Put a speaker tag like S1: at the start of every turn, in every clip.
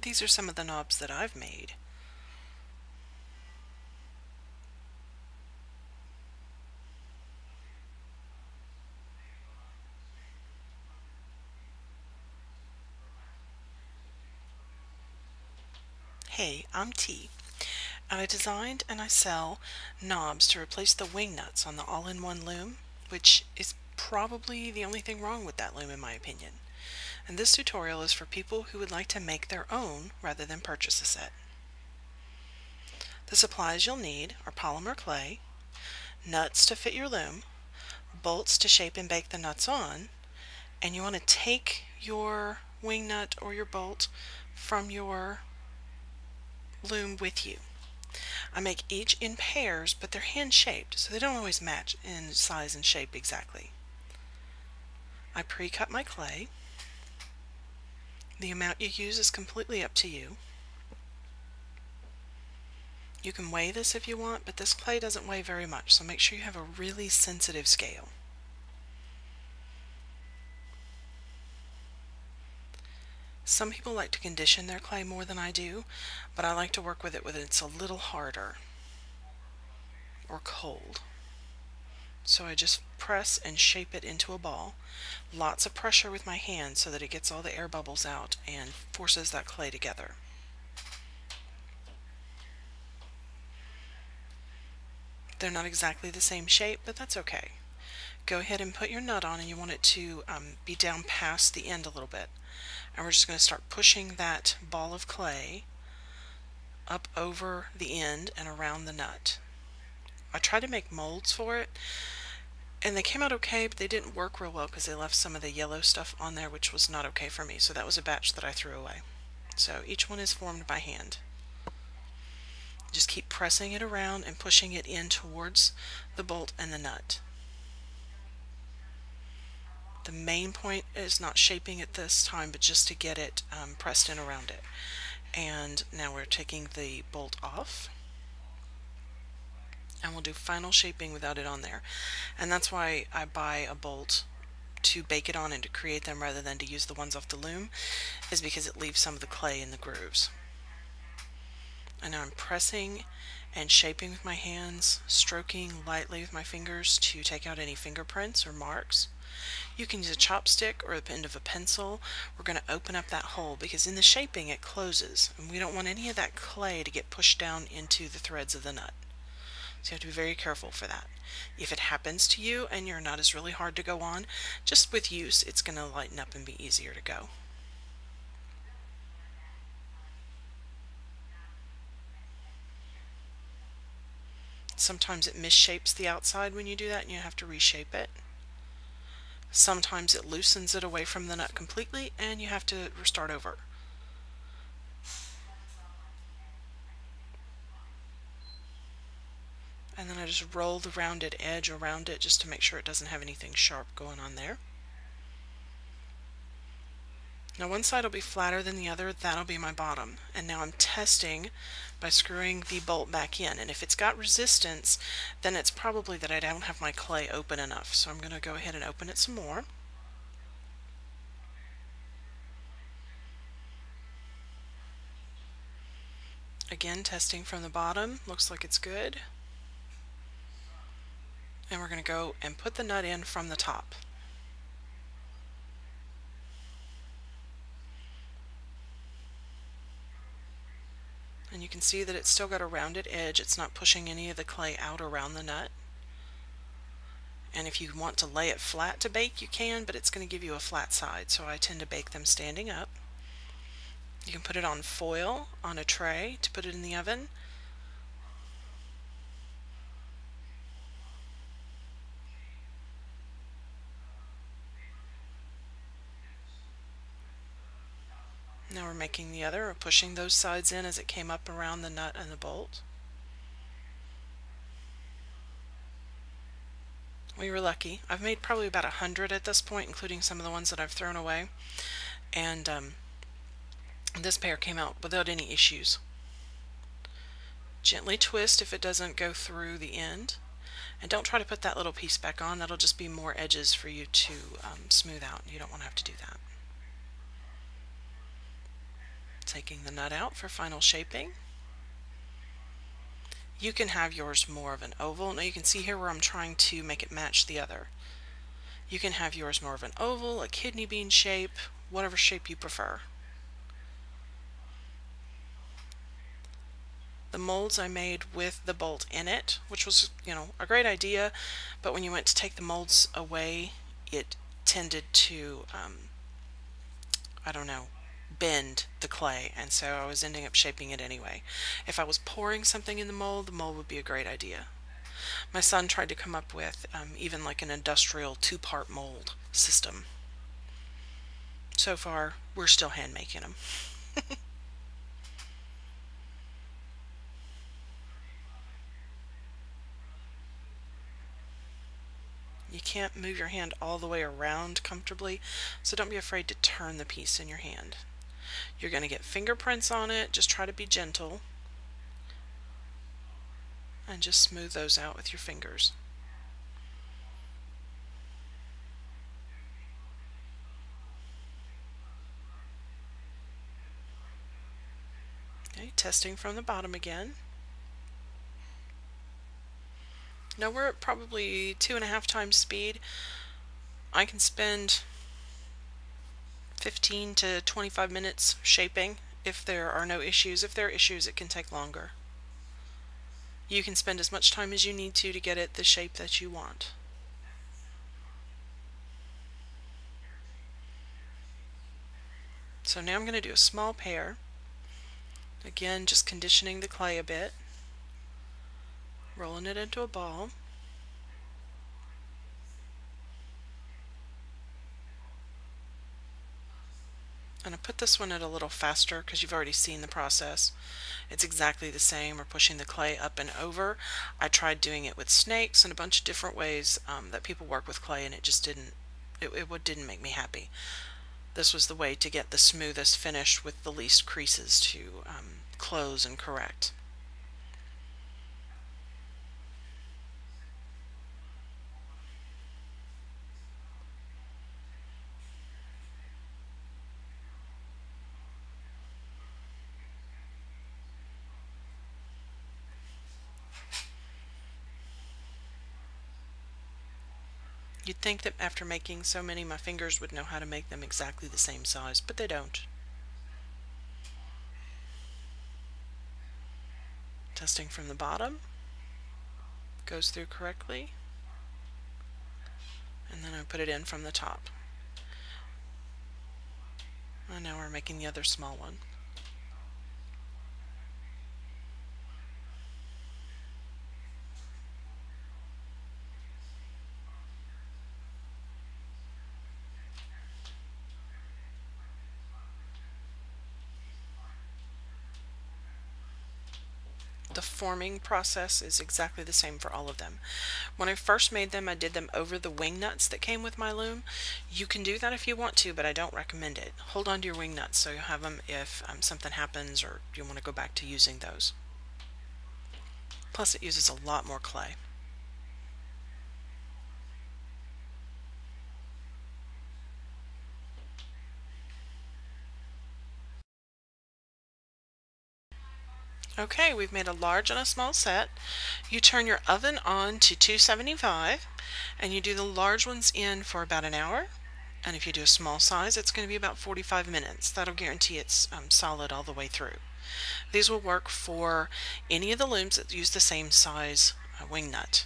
S1: These are some of the knobs that I've made. Hey, I'm T, and I designed and I sell knobs to replace the wing nuts on the all-in-one loom, which is probably the only thing wrong with that loom in my opinion. And this tutorial is for people who would like to make their own rather than purchase a set. The supplies you'll need are polymer clay, nuts to fit your loom, bolts to shape and bake the nuts on, and you want to take your wing nut or your bolt from your loom with you. I make each in pairs, but they're hand shaped, so they don't always match in size and shape exactly. I pre-cut my clay. The amount you use is completely up to you. You can weigh this if you want, but this clay doesn't weigh very much, so make sure you have a really sensitive scale. Some people like to condition their clay more than I do, but I like to work with it when it's a little harder or cold. So I just press and shape it into a ball. Lots of pressure with my hand so that it gets all the air bubbles out and forces that clay together. They're not exactly the same shape, but that's okay. Go ahead and put your nut on, and you want it to be down past the end a little bit. And we're just going to start pushing that ball of clay up over the end and around the nut. I tried to make molds for it, and they came out okay, but they didn't work real well because they left some of the yellow stuff on there, which was not okay for me. So that was a batch that I threw away. So each one is formed by hand. Just keep pressing it around and pushing it in towards the bolt and the nut. The main point is not shaping it this time, but just to get it pressed in around it. And now we're taking the bolt off, and we'll do final shaping without it on there. And that's why I buy a bolt to bake it on and to create them rather than to use the ones off the loom, is because it leaves some of the clay in the grooves. And now I'm pressing and shaping with my hands, stroking lightly with my fingers to take out any fingerprints or marks. You can use a chopstick or the end of a pencil. We're going to open up that hole because in the shaping it closes, and we don't want any of that clay to get pushed down into the threads of the nut. So you have to be very careful for that. If it happens to you and your nut is really hard to go on, just with use it's going to lighten up and be easier to go. Sometimes it misshapes the outside when you do that and you have to reshape it. Sometimes it loosens it away from the nut completely and you have to start over. And then I just roll the rounded edge around it just to make sure it doesn't have anything sharp going on there. Now one side will be flatter than the other, that'll be my bottom. And now I'm testing by screwing the bolt back in. And if it's got resistance, then it's probably that I don't have my clay open enough. So I'm going to go ahead and open it some more. Again, testing from the bottom, looks like it's good. And we're going to go and put the nut in from the top. And you can see that it's still got a rounded edge. It's not pushing any of the clay out around the nut. And if you want to lay it flat to bake, you can, but it's going to give you a flat side, so I tend to bake them standing up. You can put it on foil on a tray to put it in the oven. Now we're making the other, or pushing those sides in as it came up around the nut and the bolt. We were lucky. I've made probably about 100 at this point, including some of the ones that I've thrown away. And this pair came out without any issues. Gently twist if it doesn't go through the end. And don't try to put that little piece back on. That'll just be more edges for you to smooth out. You don't want to have to do that. Taking the nut out for final shaping. You can have yours more of an oval. Now you can see here where I'm trying to make it match the other. You can have yours more of an oval, a kidney bean shape, whatever shape you prefer. The molds I made with the bolt in it, which was, a great idea, but when you went to take the molds away, it tended to, I don't know, bend the clay, and so I was ending up shaping it anyway. If I was pouring something in the mold would be a great idea. My son tried to come up with even like an industrial two-part mold system. So far, we're still hand making them. You can't move your hand all the way around comfortably, so don't be afraid to turn the piece in your hand. You're going to get fingerprints on it. Just try to be gentle and just smooth those out with your fingers. Okay, testing from the bottom again. Now we're at probably 2.5 times speed. I can spend 15 to 25 minutes shaping if there are no issues. If there are issues, it can take longer. You can spend as much time as you need to get it the shape that you want. So now I'm going to do a small pear. Again, just conditioning the clay a bit, rolling it into a ball. And I put this one at a little faster because you've already seen the process. It's exactly the same. We're pushing the clay up and over. I tried doing it with snakes and a bunch of different ways that people work with clay, and it just didn't make me happy. This was the way to get the smoothest finish with the least creases to close and correct. You'd think that after making so many, my fingers would know how to make them exactly the same size, but they don't. Testing from the bottom. Goes through correctly. And then I put it in from the top. And now we're making the other small one. The forming process is exactly the same for all of them. When I first made them, I did them over the wing nuts that came with my loom. You can do that if you want to, but I don't recommend it. Hold on to your wing nuts so you have them if something happens or you want to go back to using those. Plus it uses a lot more clay. Okay, we've made a large and a small set. You turn your oven on to 275 and you do the large ones in for about an hour. And if you do a small size, it's going to be about 45 minutes. That'll guarantee it's solid all the way through. These will work for any of the looms that use the same size wing nut.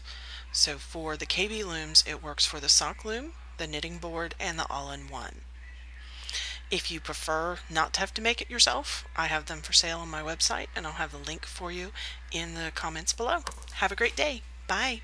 S1: So for the KB looms, it works for the sock loom, the knitting board, and the all-in-one. If you prefer not to have to make it yourself, I have them for sale on my website, and I'll have the link for you in the comments below. Have a great day. Bye.